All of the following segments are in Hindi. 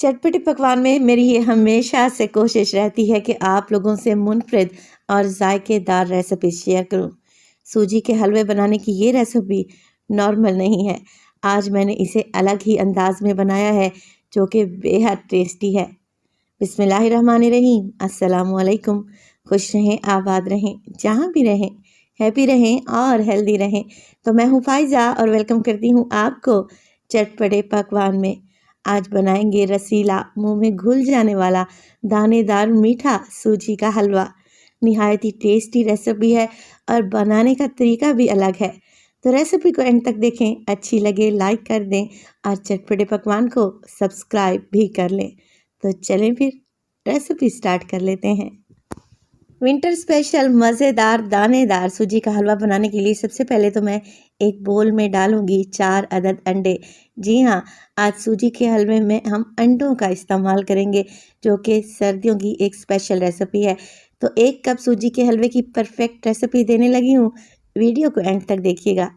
चटपटे पकवान में मेरी ये हमेशा से कोशिश रहती है कि आप लोगों से मुनफरिद और जायकेदार रेसिपी शेयर करूं। सूजी के हलवे बनाने की ये रेसिपी नॉर्मल नहीं है। आज मैंने इसे अलग ही अंदाज में बनाया है जो कि बेहद टेस्टी है। बिस्मिल्लाहिर्रहमानिर्रहीम, अस्सलाम वालेकुम। खुश रहें, आबाद रहें, जहाँ भी रहें, हैप्पी रहें और हेल्दी रहें। तो मैं हूँ फ़ाइज़ा और वेलकम करती हूँ आपको चटपटे पकवान में। आज बनाएंगे रसीला, मुंह में घुल जाने वाला, दानेदार मीठा सूजी का हलवा। निहायत ही टेस्टी रेसिपी है और बनाने का तरीका भी अलग है। तो रेसिपी को एंड तक देखें, अच्छी लगे लाइक कर दें और चटपटे पकवान को सब्सक्राइब भी कर लें। तो चलें फिर रेसिपी स्टार्ट कर लेते हैं। विंटर स्पेशल मज़ेदार दानेदार सूजी का हलवा बनाने के लिए सबसे पहले तो मैं एक बोल में डालूंगी 4 अदद अंडे। जी हाँ, आज सूजी के हलवे में हम अंडों का इस्तेमाल करेंगे जो कि सर्दियों की एक स्पेशल रेसिपी है। तो 1 कप सूजी के हलवे की परफेक्ट रेसिपी देने लगी हूँ, वीडियो को एंड तक देखिएगा।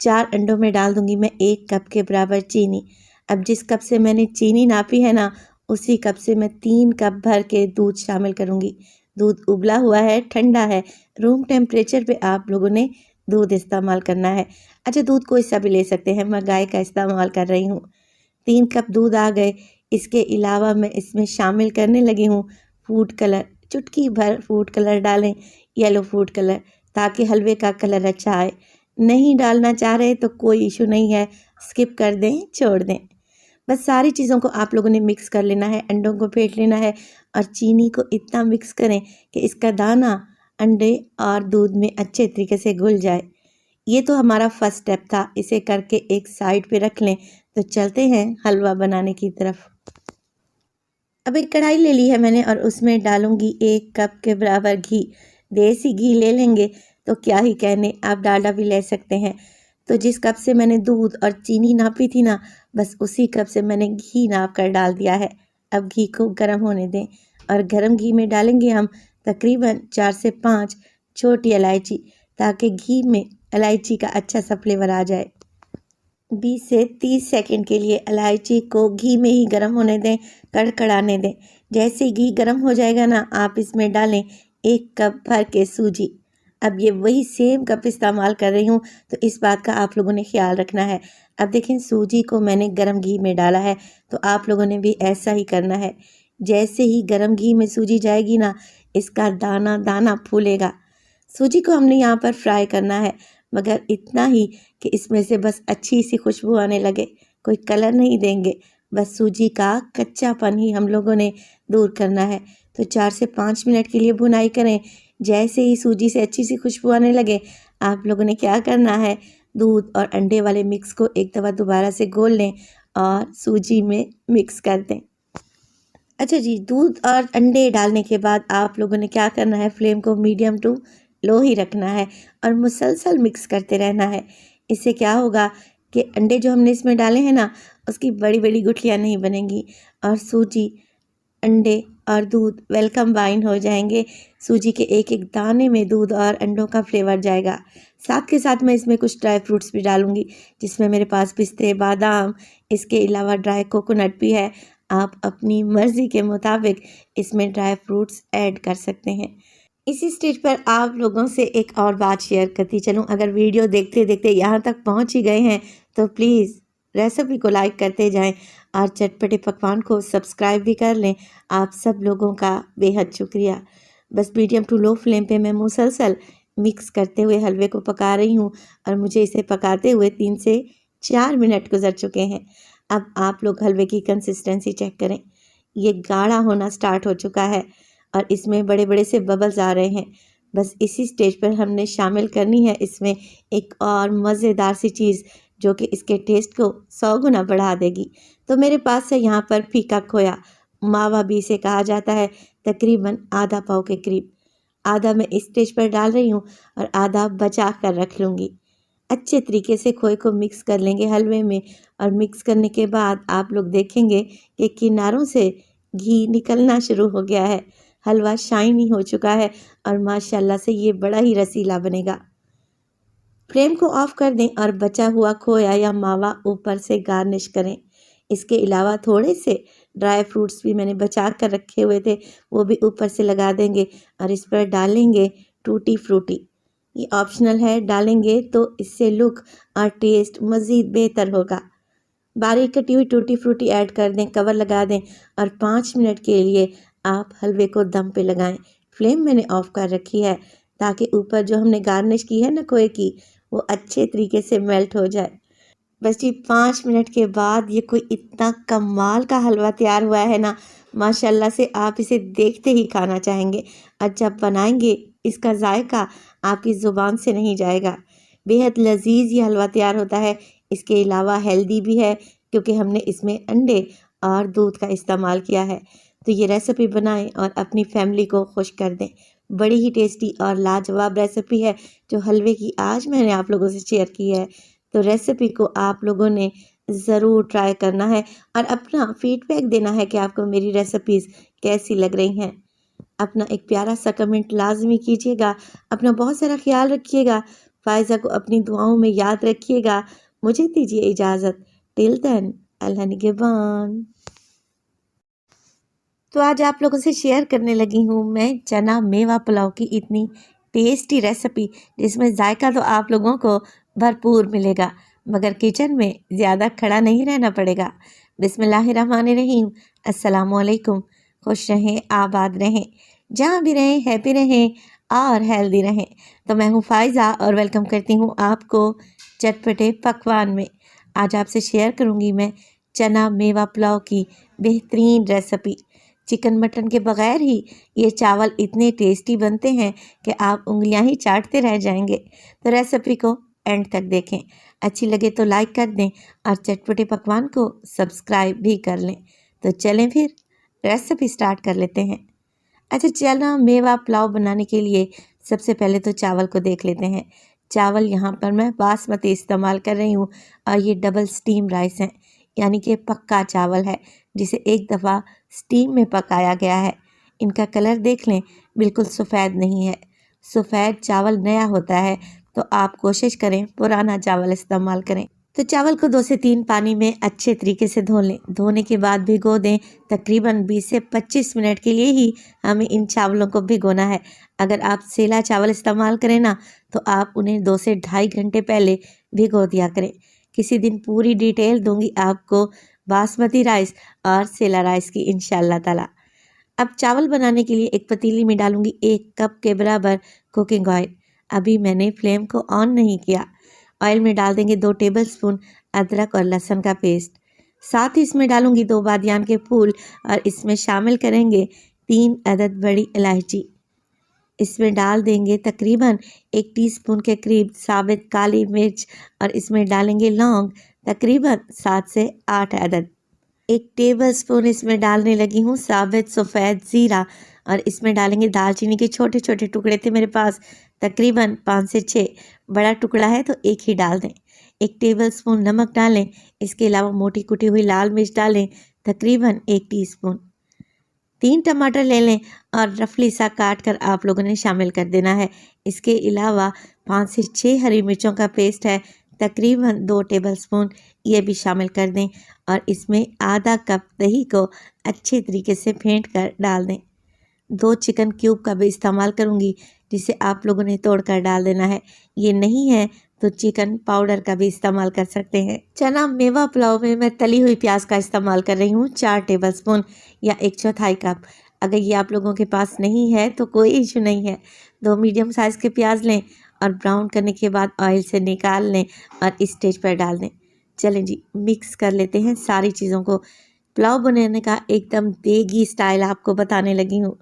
4 अंडों में डाल दूंगी मैं 1 कप के बराबर चीनी। अब जिस कप से मैंने चीनी नापी है ना, उसी कप से मैं 3 कप भर के दूध शामिल करूंगी। दूध उबला हुआ है, ठंडा है, रूम टेम्परेचर पे आप लोगों ने दूध इस्तेमाल करना है। अच्छा, दूध कोई सा भी ले सकते हैं, मैं गाय का इस्तेमाल कर रही हूँ। 3 कप दूध आ गए। इसके अलावा मैं इसमें शामिल करने लगी हूँ फूड कलर। चुटकी भर फूड कलर डालें, येलो फूड कलर, ताकि हलवे का कलर अच्छा आए। नहीं डालना चाह रहे तो कोई इशू नहीं है, स्किप कर दें, छोड़ दें। बस सारी चीज़ों को आप लोगों ने मिक्स कर लेना है, अंडों को फेंट लेना है और चीनी को इतना मिक्स करें कि इसका दाना अंडे और दूध में अच्छे तरीके से घुल जाए। ये तो हमारा फर्स्ट स्टेप था, इसे करके एक साइड पे रख लें। तो चलते हैं हलवा बनाने की तरफ। अब एक कढ़ाई ले ली है मैंने और उसमें डालूंगी 1 कप के बराबर घी। देसी घी ले लेंगे तो क्या ही कहने, आप डालडा भी ले सकते हैं। तो जिस कप से मैंने दूध और चीनी नापी थी ना, बस उसी कप से मैंने घी नाप कर डाल दिया है। अब घी को गर्म होने दें और गर्म घी में डालेंगे हम तकरीबन 4 से 5 छोटी इलायची, ताकि घी में इलायची का अच्छा सा फ्लेवर आ जाए। 20 से 30 सेकंड के लिए इलायची को घी में ही गर्म होने दें, कड़कड़ाने दें। जैसे ही घी गर्म हो जाएगा ना, आप इसमें डालें 1 कप भर के सूजी। अब ये वही सेम कप इस्तेमाल कर रही हूँ, तो इस बात का आप लोगों ने ख्याल रखना है। अब देखें, सूजी को मैंने गर्म घी में डाला है, तो आप लोगों ने भी ऐसा ही करना है। जैसे ही गर्म घी में सूजी जाएगी ना, इसका दाना दाना फूलेगा। सूजी को हमने यहाँ पर फ्राई करना है, मगर इतना ही कि इसमें से बस अच्छी सी खुशबू आने लगे। कोई कलर नहीं देंगे, बस सूजी का कच्चापन ही हम लोगों ने दूर करना है। तो 4 से 5 मिनट के लिए भुनाई करें। जैसे ही सूजी से अच्छी सी खुशबू आने लगे, आप लोगों ने क्या करना है, दूध और अंडे वाले मिक्स को एक दफ़ा दोबारा से घोल लें और सूजी में मिक्स कर दें। अच्छा जी, दूध और अंडे डालने के बाद आप लोगों ने क्या करना है, फ्लेम को मीडियम टू लो ही रखना है और मुसलसल मिक्स करते रहना है। इससे क्या होगा कि अंडे जो हमने इसमें डाले हैं ना, उसकी बड़ी बड़ी गुठलियाँ नहीं बनेंगी और सूजी, अंडे और दूध वेल कंबाइन हो जाएंगे। सूजी के एक एक दाने में दूध और अंडों का फ्लेवर जाएगा। साथ के साथ मैं इसमें कुछ ड्राई फ्रूट्स भी डालूंगी, जिसमें मेरे पास पिस्ते, बादाम, इसके अलावा ड्राई कोकोनट भी है। आप अपनी मर्ज़ी के मुताबिक इसमें ड्राई फ्रूट्स ऐड कर सकते हैं। इसी स्टेज पर आप लोगों से एक और बात शेयर करती चलूं, अगर वीडियो देखते देखते यहाँ तक पहुँच ही गए हैं तो प्लीज़ रेसिपी को लाइक करते जाएं और चटपटे पकवान को सब्सक्राइब भी कर लें। आप सब लोगों का बेहद शुक्रिया। बस मीडियम टू लो फ्लेम पे मैं मुसलसल मिक्स करते हुए हलवे को पका रही हूँ और मुझे इसे पकाते हुए 3 से 4 मिनट गुजर चुके हैं। अब आप लोग हलवे की कंसिस्टेंसी चेक करें, ये गाढ़ा होना स्टार्ट हो चुका है और इसमें बड़े बड़े से बबल्स आ रहे हैं। बस इसी स्टेज पर हमने शामिल करनी है इसमें एक और मज़ेदार सी चीज़, जो कि इसके टेस्ट को 100 गुना बढ़ा देगी। तो मेरे पास है यहाँ पर फीका खोया, मावा भी इसे कहा जाता है, तकरीबन आधा पाव के करीब। आधा मैं इस स्टेज पर डाल रही हूँ और आधा बचा कर रख लूँगी। अच्छे तरीके से खोए को मिक्स कर लेंगे हलवे में और मिक्स करने के बाद आप लोग देखेंगे कि किनारों से घी निकलना शुरू हो गया है। हलवा शाइनी हो चुका है और माशाल्लाह से ये बड़ा ही रसीला बनेगा। फ्लेम को ऑफ कर दें और बचा हुआ खोया या मावा ऊपर से गार्निश करें। इसके अलावा थोड़े से ड्राई फ्रूट्स भी मैंने बचा कर रखे हुए थे, वो भी ऊपर से लगा देंगे और इस पर डालेंगे टूटी फ्रूटी। ये ऑप्शनल है, डालेंगे तो इससे लुक और टेस्ट मज़ीद बेहतर होगा। बारीक कटी हुई टूटी फ्रूटी ऐड कर दें, कवर लगा दें और 5 मिनट के लिए आप हलवे को दम पे लगाएं। फ्लेम मैंने ऑफ कर रखी है ताकि ऊपर जो हमने गार्निश की है ना खोए की, वो अच्छे तरीके से मेल्ट हो जाए। बस जी 5 मिनट के बाद ये कोई इतना कमाल का हलवा तैयार हुआ है ना, माशाल्लाह से आप इसे देखते ही खाना चाहेंगे और जब बनाएंगे इसका जायका आपकी ज़ुबान से नहीं जाएगा। बेहद लजीज ये हलवा तैयार होता है। इसके अलावा हेल्दी भी है क्योंकि हमने इसमें अंडे और दूध का इस्तेमाल किया है। तो ये रेसिपी बनाएं और अपनी फैमिली को खुश कर दें। बड़ी ही टेस्टी और लाजवाब रेसिपी है जो हलवे की आज मैंने आप लोगों से शेयर की है। तो रेसिपी को आप लोगों ने ज़रूर ट्राई करना है और अपना फीडबैक देना है कि आपको मेरी रेसिपीज़ कैसी लग रही हैं। अपना एक प्यारा सा कमेंट लाजमी कीजिएगा। अपना बहुत सारा ख्याल रखिएगा। फ़ायज़ा को अपनी दुआओं में याद रखिएगा। मुझे दीजिए इजाज़त। टिल देन, अल्लाह निगहबान। तो आज आप लोगों से शेयर करने लगी हूँ मैं चना मेवा पुलाव की इतनी टेस्टी रेसिपी, जिसमें जायका तो आप लोगों को भरपूर मिलेगा मगर किचन में ज़्यादा खड़ा नहीं रहना पड़ेगा। बिस्मिल्लाहिर्रहमानिर्रहीम। अस्सलामुअलैकुम। खुश रहें, आबाद रहें, जहाँ भी रहें हैप्पी रहें और हेल्दी रहें। तो मैं हूँ फ़ायज़ा और वेलकम करती हूँ आपको चटपटे पकवान में। आज आपसे शेयर करूँगी मैं चना मेवा पुलाव की बेहतरीन रेसिपी। चिकन मटन के बगैर ही ये चावल इतने टेस्टी बनते हैं कि आप उंगलियां ही चाटते रह जाएंगे। तो रेसिपी को एंड तक देखें। अच्छी लगे तो लाइक कर दें और चटपटे पकवान को सब्सक्राइब भी कर लें। तो चलें फिर रेसिपी स्टार्ट कर लेते हैं। अच्छा, चना मेवा पुलाव बनाने के लिए सबसे पहले तो चावल को देख लेते हैं। चावल यहाँ पर मैं बासमती इस्तेमाल कर रही हूँ और ये डबल स्टीम राइस हैं, यानी कि पक्का चावल है जिसे एक दफ़ा स्टीम में पकाया गया है। इनका कलर देख लें, बिल्कुल सफ़ेद नहीं है। सफ़ेद चावल नया होता है, तो आप कोशिश करें पुराना चावल इस्तेमाल करें। तो चावल को 2 से 3 पानी में अच्छे तरीके से धो लें। धोने के बाद भिगो दें। तकरीबन 20 से 25 मिनट के लिए ही हमें इन चावलों को भिगोना है। अगर आप सेला चावल इस्तेमाल करें ना, तो आप उन्हें 2 से ढाई घंटे पहले भिगो दिया करें। किसी दिन पूरी डिटेल दूंगी आपको बासमती राइस और सेला राइस की इंशाल्लाह ताला। अब चावल बनाने के लिए एक पतीली में डालूंगी 1 कप के बराबर कुकिंग ऑयल। अभी मैंने फ्लेम को ऑन नहीं किया। ऑयल में डाल देंगे 2 टेबलस्पून अदरक और लहसुन का पेस्ट। साथ ही इसमें डालूंगी 2 बादियान के फूल और इसमें शामिल करेंगे 3 अदद बड़ी इलायची। इसमें डाल देंगे तकरीबन 1 टीस्पून के करीब साबित काली मिर्च और इसमें डालेंगे लौंग तकरीबन 7 से 8 अदद। 1 टेबलस्पून इसमें डालने लगी हूँ साबित सफ़ेद ज़ीरा और इसमें डालेंगे दालचीनी के छोटे छोटे टुकड़े थे मेरे पास तकरीबन 5 से 6। बड़ा टुकड़ा है तो एक ही डाल दें। 1 टेबलस्पून नमक डालें। इसके अलावा मोटी कुटी हुई लाल मिर्च डालें तकरीबन 1 टीस्पून। 3 टमाटर ले लें और रफली सा काट कर आप लोगों ने शामिल कर देना है। इसके अलावा 5 से 6 हरी मिर्चों का पेस्ट है तकरीबन 2 टेबलस्पून, ये भी शामिल कर दें और इसमें आधा कप दही को अच्छे तरीके से फेंट कर डाल दें। 2 चिकन क्यूब का भी इस्तेमाल करूँगी जिसे आप लोगों ने तोड़ कर डाल देना है। ये नहीं है तो चिकन पाउडर का भी इस्तेमाल कर सकते हैं। चना मेवा पुलाव में मैं तली हुई प्याज का इस्तेमाल कर रही हूँ 4 टेबलस्पून या 1/4 कप। अगर ये आप लोगों के पास नहीं है तो कोई इशू नहीं है। 2 मीडियम साइज़ के प्याज लें और ब्राउन करने के बाद ऑयल से निकाल लें और इस स्टेज पर डाल दें। चलें जी, मिक्स कर लेते हैं सारी चीज़ों को। पुलाव बनाने का एकदम देगी स्टाइल आपको बताने लगी हूँ।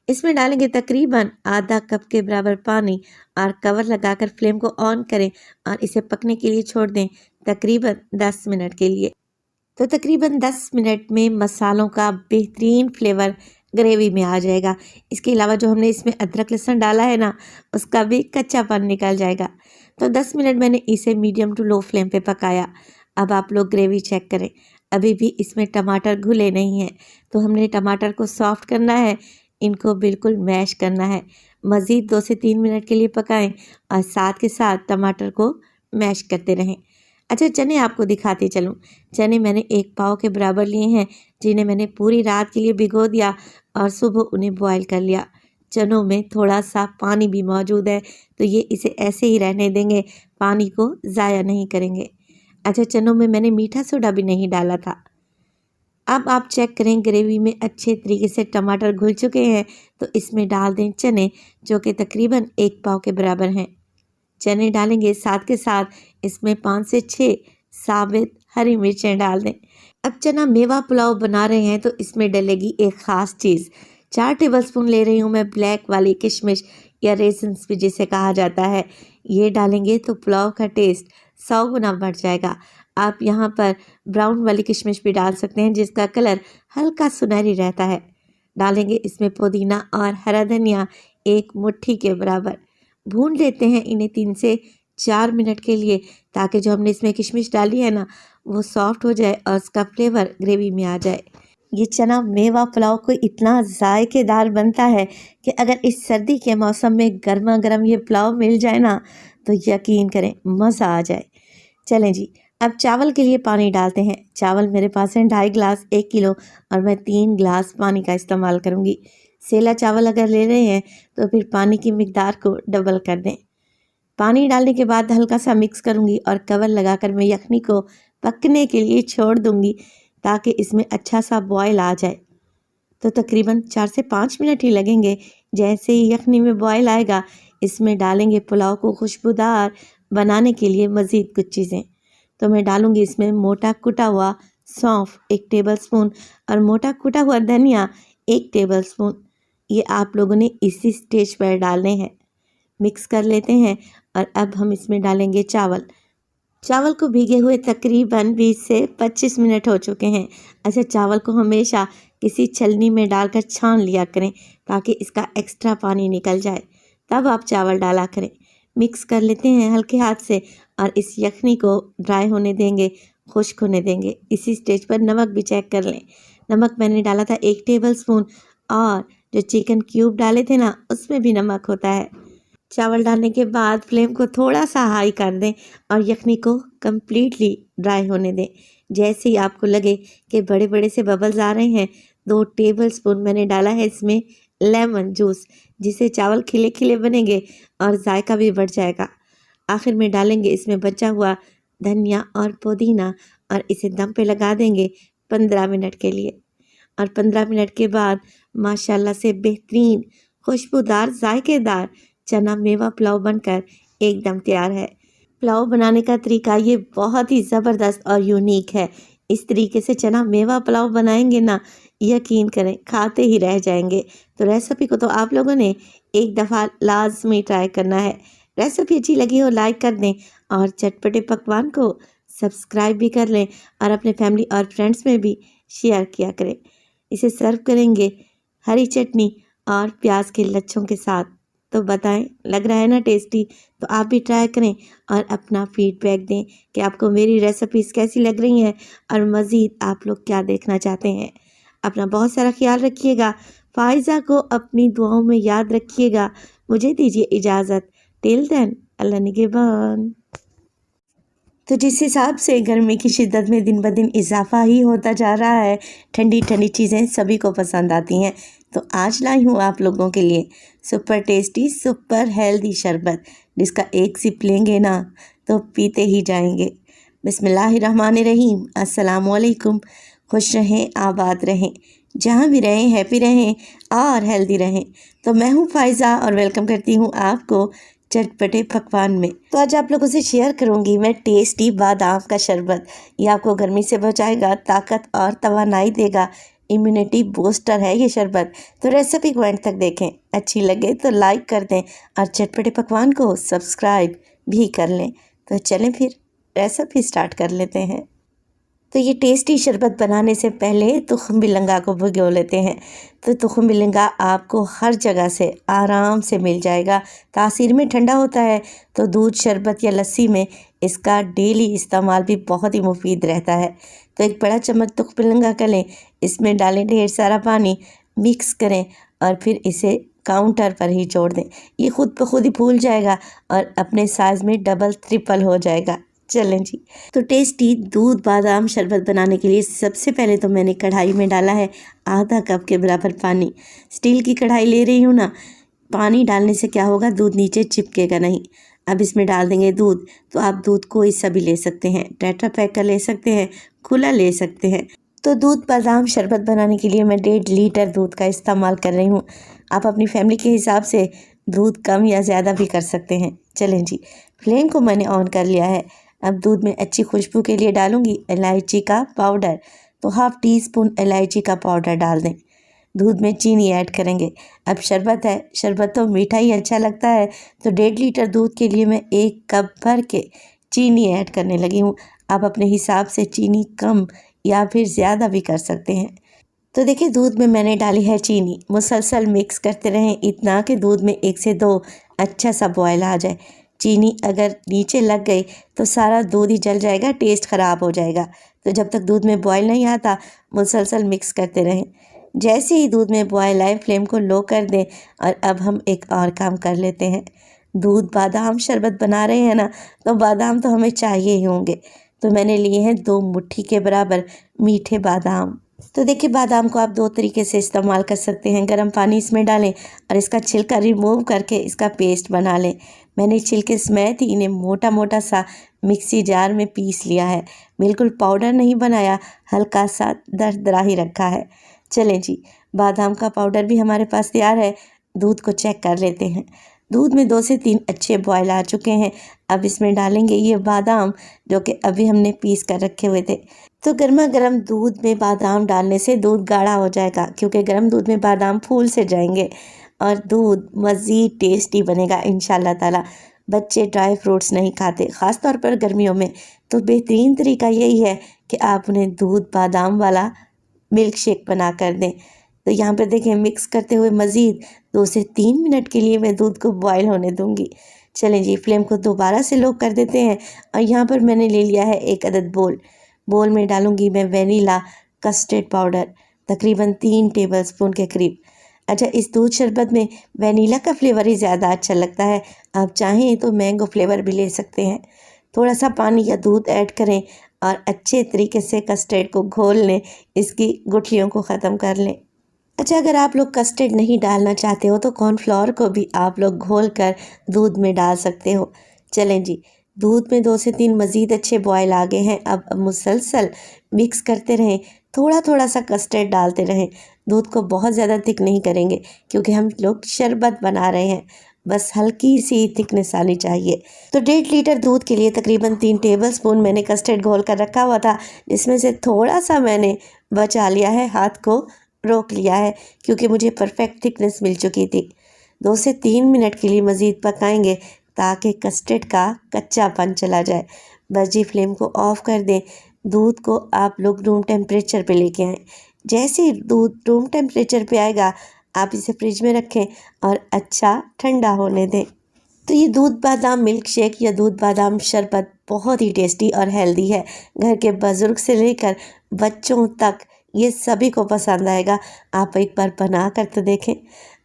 इसमें डालेंगे तकरीबन आधा कप के बराबर पानी और कवर लगाकर फ्लेम को ऑन करें और इसे पकने के लिए छोड़ दें तकरीबन 10 मिनट के लिए। तो तकरीबन 10 मिनट में मसालों का बेहतरीन फ्लेवर ग्रेवी में आ जाएगा। इसके अलावा जो हमने इसमें अदरक लहसुन डाला है ना, उसका भी कच्चापन निकल जाएगा। तो 10 मिनट मैंने इसे मीडियम टू लो फ्लेम पे पकाया। अब आप लोग ग्रेवी चेक करें। अभी भी इसमें टमाटर घुले नहीं हैं, तो हमने टमाटर को सॉफ्ट करना है, इनको बिल्कुल मैश करना है। मज़ीद 2 से 3 मिनट के लिए पकाएं और साथ के साथ टमाटर को मैश करते रहें। अच्छा, चने आपको दिखाते चलूँ। चने मैंने 1 पाव के बराबर लिए हैं, जिन्हें मैंने पूरी रात के लिए भिगो दिया और सुबह उन्हें बॉईल कर लिया। चनों में थोड़ा-सा पानी भी मौजूद है, तो ये इसे ऐसे ही रहने देंगे, पानी को ज़ाया नहीं करेंगे। अच्छा, चनों में मैंने मीठा सोडा भी नहीं डाला था। अब आप चेक करें ग्रेवी में अच्छे तरीके से टमाटर घुल चुके हैं, तो इसमें डाल दें चने, जो कि तकरीबन 1 पाव के बराबर हैं। चने डालेंगे, साथ के साथ इसमें 5 से 6 साबित हरी मिर्चें डाल दें। अब चना मेवा पुलाव बना रहे हैं, तो इसमें डलेगी एक ख़ास चीज़। 4 टेबलस्पून ले रही हूँ मैं ब्लैक वाली किशमिश या रेजिन्स भी जिसे कहा जाता है। ये डालेंगे तो पुलाव का टेस्ट 100 गुना बढ़ जाएगा। आप यहाँ पर ब्राउन वाली किशमिश भी डाल सकते हैं, जिसका कलर हल्का सुनहरी रहता है। डालेंगे इसमें पुदीना और हरा धनिया 1 मुट्ठी के बराबर। भून लेते हैं इन्हें 3 से 4 मिनट के लिए, ताकि जो हमने इसमें किशमिश डाली है ना, वो सॉफ्ट हो जाए और उसका फ्लेवर ग्रेवी में आ जाए। ये चना मेवा पुलाव को इतना जायकेदार बनता है कि अगर इस सर्दी के मौसम में गर्मा गर्म ये पुलाव मिल जाए ना, तो यकीन करें मज़ा आ जाए। चलें जी, अब चावल के लिए पानी डालते हैं। चावल मेरे पास है 2.5 गिलास 1 किलो, और मैं 3 गिलास पानी का इस्तेमाल करूँगी। सेला चावल अगर ले रहे हैं तो फिर पानी की मिकदार को डबल कर दें। पानी डालने के बाद हल्का सा मिक्स करूँगी और कवर लगाकर मैं यखनी को पकने के लिए छोड़ दूँगी, ताकि इसमें अच्छा सा बॉयल आ जाए। तो तकरीबन 4 से 5 मिनट ही लगेंगे। जैसे ही यखनी में बॉयल आएगा, इसमें डालेंगे पुलाव को खुशबूदार बनाने के लिए मज़ीद कुछ चीज़ें। तो मैं डालूँगी इसमें मोटा कुटा हुआ सौंफ 1 टेबलस्पून और मोटा कुटा हुआ धनिया 1 टेबलस्पून। ये आप लोगों ने इसी स्टेज पर डालने हैं। मिक्स कर लेते हैं और अब हम इसमें डालेंगे चावल। चावल को भीगे हुए तकरीबन 20 से 25 मिनट हो चुके हैं। अच्छा, चावल को हमेशा किसी छलनी में डालकर छान लिया करें, ताकि इसका एक्स्ट्रा पानी निकल जाए। तब आप चावल डाला करें। मिक्स कर लेते हैं हल्के हाथ से और इस यखनी को ड्राई होने देंगे, खुश्क होने देंगे। इसी स्टेज पर नमक भी चेक कर लें। नमक मैंने डाला था 1 टेबलस्पून, और जो चिकन क्यूब डाले थे ना, उसमें भी नमक होता है। चावल डालने के बाद फ्लेम को थोड़ा सा हाई कर दें और यखनी को कम्प्लीटली ड्राई होने दें। जैसे ही आपको लगे कि बड़े बड़े से बबल्स आ रहे हैं, 2 टेबलस्पून मैंने डाला है इसमें लेमन जूस, जिससे चावल खिले खिले बनेंगे और जायका भी बढ़ जाएगा। आखिर में डालेंगे इसमें बचा हुआ धनिया और पुदीना, और इसे दम पे लगा देंगे 15 मिनट के लिए। और 15 मिनट के बाद माशाल्लाह से बेहतरीन खुशबूदार जायकेदार चना मेवा पुलाव बनकर एकदम तैयार है। पुलाव बनाने का तरीका ये बहुत ही ज़बरदस्त और यूनिक है। इस तरीके से चना मेवा पुलाव बनाएंगे ना, यकीन करें खाते ही रह जाएंगे। तो रेसिपी को तो आप लोगों ने एक दफ़ा लाजमी ट्राई करना है। रेसिपी अच्छी लगी हो लाइक कर दें, और चटपटे पकवान को सब्सक्राइब भी कर लें, और अपने फैमिली और फ्रेंड्स में भी शेयर किया करें। इसे सर्व करेंगे हरी चटनी और प्याज के लच्छों के साथ। तो बताएं, लग रहा है ना टेस्टी? तो आप भी ट्राई करें और अपना फीडबैक दें कि आपको मेरी रेसिपीज़ कैसी लग रही हैं, और मज़ीद आप लोग क्या देखना चाहते हैं। अपना बहुत सारा ख्याल रखिएगा। फ़ाइज़ा को अपनी दुआओं में याद रखिएगा। मुझे दीजिए इजाज़त। टिल देन, अल्लाह निगहबान। तो जिस हिसाब से गर्मी की शिद्दत में दिन ब दिन इजाफा ही होता जा रहा है, ठंडी ठंडी चीज़ें सभी को पसंद आती हैं। तो आज लाई हूँ आप लोगों के लिए सुपर टेस्टी सुपर हेल्दी शरबत, जिसका एक सिप लेंगे ना तो पीते ही जाएंगे। बिस्मिल्लाहिर्रहमानिर्रहीम। अस्सलाम वालेकुम। खुश रहें, आबाद रहें, जहाँ भी रहें हैप्पी रहें और हेल्दी रहें। तो मैं हूँ फ़ाइज़ा और वेलकम करती हूँ आपको चटपटे पकवान में। तो आज आप लोगों से शेयर करूंगी मैं टेस्टी बादाम का शरबत। ये आपको गर्मी से बचाएगा, ताकत और तवानाई देगा, इम्यूनिटी बूस्टर है ये शरबत। तो रेसिपी को एंड तक देखें, अच्छी लगे तो लाइक कर दें और चटपटे पकवान को सब्सक्राइब भी कर लें। तो चलें फिर रेसिपी स्टार्ट कर लेते हैं। तो ये टेस्टी शरबत बनाने से पहले तुख़्म बिलंगा को भिगो लेते हैं। तो तुख़्म बिलंगा आपको हर जगह से आराम से मिल जाएगा। तासीर में ठंडा होता है, तो दूध, शरबत या लस्सी में इसका डेली इस्तेमाल भी बहुत ही मुफीद रहता है। तो एक बड़ा चम्मच तुख़्म बिलंगा कर लें, इसमें डालें ढेर सारा पानी, मिक्स करें और फिर इसे काउंटर पर ही छोड़ दें। ये खुद ब खुद ही फूल जाएगा और अपने साइज़ में डबल ट्रिपल हो जाएगा। चलें जी। तो टेस्टी दूध बादाम शरबत बनाने के लिए सबसे पहले तो मैंने कढ़ाई में डाला है आधा कप के बराबर पानी। स्टील की कढ़ाई ले रही हूँ ना, पानी डालने से क्या होगा, दूध नीचे चिपकेगा नहीं। अब इसमें डाल देंगे दूध। तो आप दूध कोई सा भी ले सकते हैं, टेट्रा पैक का ले सकते हैं, खुला ले सकते हैं। तो दूध बादाम शरबत बनाने के लिए मैं 1.5 लीटर दूध का इस्तेमाल कर रही हूँ। आप अपनी फैमिली के हिसाब से दूध कम या ज़्यादा भी कर सकते हैं। चलें जी, फ्लेम को मैंने ऑन कर लिया है। अब दूध में अच्छी खुशबू के लिए डालूंगी इलायची का पाउडर। तो हाफ टी स्पून इलायची का पाउडर डाल दें। दूध में चीनी ऐड करेंगे। अब शरबत है, शरबत तो मीठा ही अच्छा लगता है, तो 1.5 लीटर दूध के लिए मैं 1 कप भर के चीनी ऐड करने लगी हूँ। आप अपने हिसाब से चीनी कम या फिर ज़्यादा भी कर सकते हैं। तो देखिए, दूध में मैंने डाली है चीनी। मुसलसल मिक्स करते रहें इतना कि दूध में 1 से 2 अच्छा सा बॉयल आ जाए। चीनी अगर नीचे लग गई तो सारा दूध ही जल जाएगा, टेस्ट ख़राब हो जाएगा। तो जब तक दूध में बॉयल नहीं आता, मुसलसल मिक्स करते रहें। जैसे ही दूध में बॉयल आए, फ्लेम को लो कर दें। और अब हम एक और काम कर लेते हैं। दूध बादाम शरबत बना रहे हैं ना, तो बादाम तो हमें चाहिए ही होंगे। तो मैंने लिए हैं 2 मुट्ठी के बराबर मीठे बादाम। तो देखिए, बादाम को आप 2 तरीके से इस्तेमाल कर सकते हैं। गर्म पानी इसमें डालें और इसका छिलका रिमूव करके इसका पेस्ट बना लें। मैंने छिलके समेत ही इन्हें मोटा मोटा सा मिक्सी जार में पीस लिया है। बिल्कुल पाउडर नहीं बनाया, हल्का सा दरदरा ही रखा है। चलें जी, बादाम का पाउडर भी हमारे पास तैयार है। दूध को चेक कर लेते हैं। दूध में 2 से 3 अच्छे बॉयल आ चुके हैं। अब इसमें डालेंगे ये बादाम, जो कि अभी हमने पीस कर रखे हुए थे। तो गर्मा गर्म दूध में बादाम डालने से दूध गाढ़ा हो जाएगा, क्योंकि गर्म दूध में बादाम फूल से जाएंगे और दूध मज़ीद टेस्टी बनेगा इंशाल्लाह ताला। बच्चे ड्राई फ्रूट्स नहीं खाते, ख़ास तौर पर गर्मियों में, तो बेहतरीन तरीका यही है कि आप उन्हें दूध बादाम वाला मिल्क शेक बना कर दें। तो यहाँ पर देखें, मिक्स करते हुए मज़ीद 2 से 3 मिनट के लिए मैं दूध को बॉयल होने दूँगी। चलें जी, फ्लेम को दोबारा से लो कर देते हैं। और यहाँ पर मैंने ले लिया है 1 अदद बोल में डालूंगी मैं वेनीला कस्टर्ड पाउडर, तकरीबन 3 टेबलस्पून के करीब। अच्छा, इस दूध शरबत में वेनीला का फ्लेवर ही ज़्यादा अच्छा लगता है। आप चाहें तो मैंगो फ्लेवर भी ले सकते हैं। थोड़ा सा पानी या दूध ऐड करें और अच्छे तरीके से कस्टर्ड को घोल लें, इसकी गुठलियों को ख़त्म कर लें। अच्छा, अगर आप लोग कस्टर्ड नहीं डालना चाहते हो तो कॉर्नफ्लोर को भी आप लोग घोल कर दूध में डाल सकते हो। चलें जी, दूध में 2 से 3 मज़ीद अच्छे बॉयल आ गए हैं। अब मुसलसल मिक्स करते रहें, थोड़ा थोड़ा सा कस्टर्ड डालते रहें। दूध को बहुत ज़्यादा थिक नहीं करेंगे, क्योंकि हम लोग शरबत बना रहे हैं। बस हल्की सी थिकनेस आनी चाहिए। तो 1.5 लीटर दूध के लिए तकरीबन 3 टेबलस्पून मैंने कस्टर्ड घोल कर रखा हुआ था, जिसमें से थोड़ा सा मैंने बचा लिया है, हाथ को रोक लिया है, क्योंकि मुझे परफेक्ट थिकनेस मिल चुकी थी। 2 से 3 मिनट के लिए मज़ीद पकाएंगे, ताकि कस्टर्ड का कच्चापन चला जाए। बस जी, फ्लेम को ऑफ़ कर दें। दूध को आप लोग रूम टेम्परेचर पे लेके आएँ। जैसे ही दूध रूम टेम्परेचर पे आएगा, आप इसे फ्रिज में रखें और अच्छा ठंडा होने दें। तो ये दूध बादाम मिल्क शेक या दूध बादाम शरबत बहुत ही टेस्टी और हेल्दी है। घर के बुज़ुर्ग से लेकर बच्चों तक ये सभी को पसंद आएगा। आप एक बार बना कर तो देखें।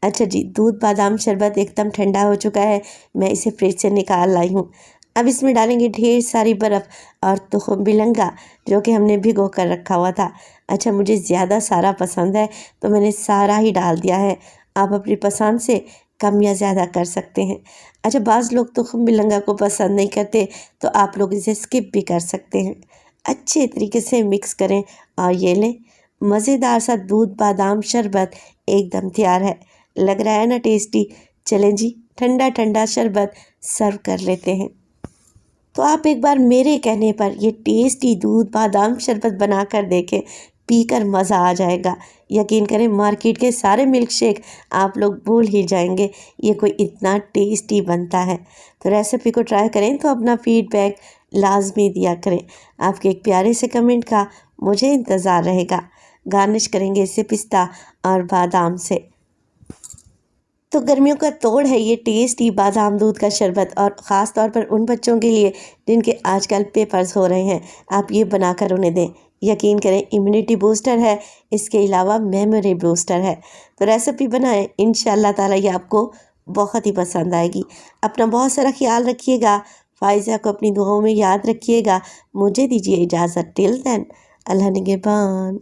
अच्छा जी, दूध बादाम शरबत एकदम ठंडा हो चुका है। मैं इसे फ्रिज से निकाल लाई हूँ। अब इसमें डालेंगे ढेर सारी बर्फ़ और तुख़्म बिलंगा, जो कि हमने भिगो कर रखा हुआ था। अच्छा, मुझे ज़्यादा सारा पसंद है, तो मैंने सारा ही डाल दिया है। आप अपनी पसंद से कम या ज़्यादा कर सकते हैं। अच्छा, बाज़ लोग तुख़्म बिलंगा को पसंद नहीं करते, तो आप लोग इसे स्किप भी कर सकते हैं। अच्छे तरीके से मिक्स करें और ये लें, मज़ेदार सा दूध बादाम शरबत एकदम तैयार है। लग रहा है ना टेस्टी? चलें जी, ठंडा ठंडा शरबत सर्व कर लेते हैं। तो आप एक बार मेरे कहने पर ये टेस्टी दूध बादाम शरबत बना कर देखें, पीकर मज़ा आ जाएगा। यकीन करें, मार्केट के सारे मिल्क शेक आप लोग भूल ही जाएंगे, ये कोई इतना टेस्टी बनता है। तो रेसिपी को ट्राई करें तो अपना फीडबैक लाजमी दिया करें। आपके एक प्यारे से कमेंट का मुझे इंतज़ार रहेगा। गार्निश करेंगे इसे पिस्ता और बादाम से। तो गर्मियों का तोड़ है ये टेस्टी बादाम दूध का शरबत, और ख़ास तौर पर उन बच्चों के लिए जिनके आजकल पेपर्स हो रहे हैं, आप ये बनाकर उन्हें दें। यकीन करें, इम्यूनिटी बूस्टर है, इसके अलावा मेमोरी बूस्टर है। तो रेसिपी बनाएं, इंशाल्लाह ताला ये आपको बहुत ही पसंद आएगी। अपना बहुत सारा ख्याल रखिएगा। फ़ाइज़ा को अपनी दुआओं में याद रखिएगा। मुझे दीजिए इजाज़त, टिल देन अल्लाह निगहबान।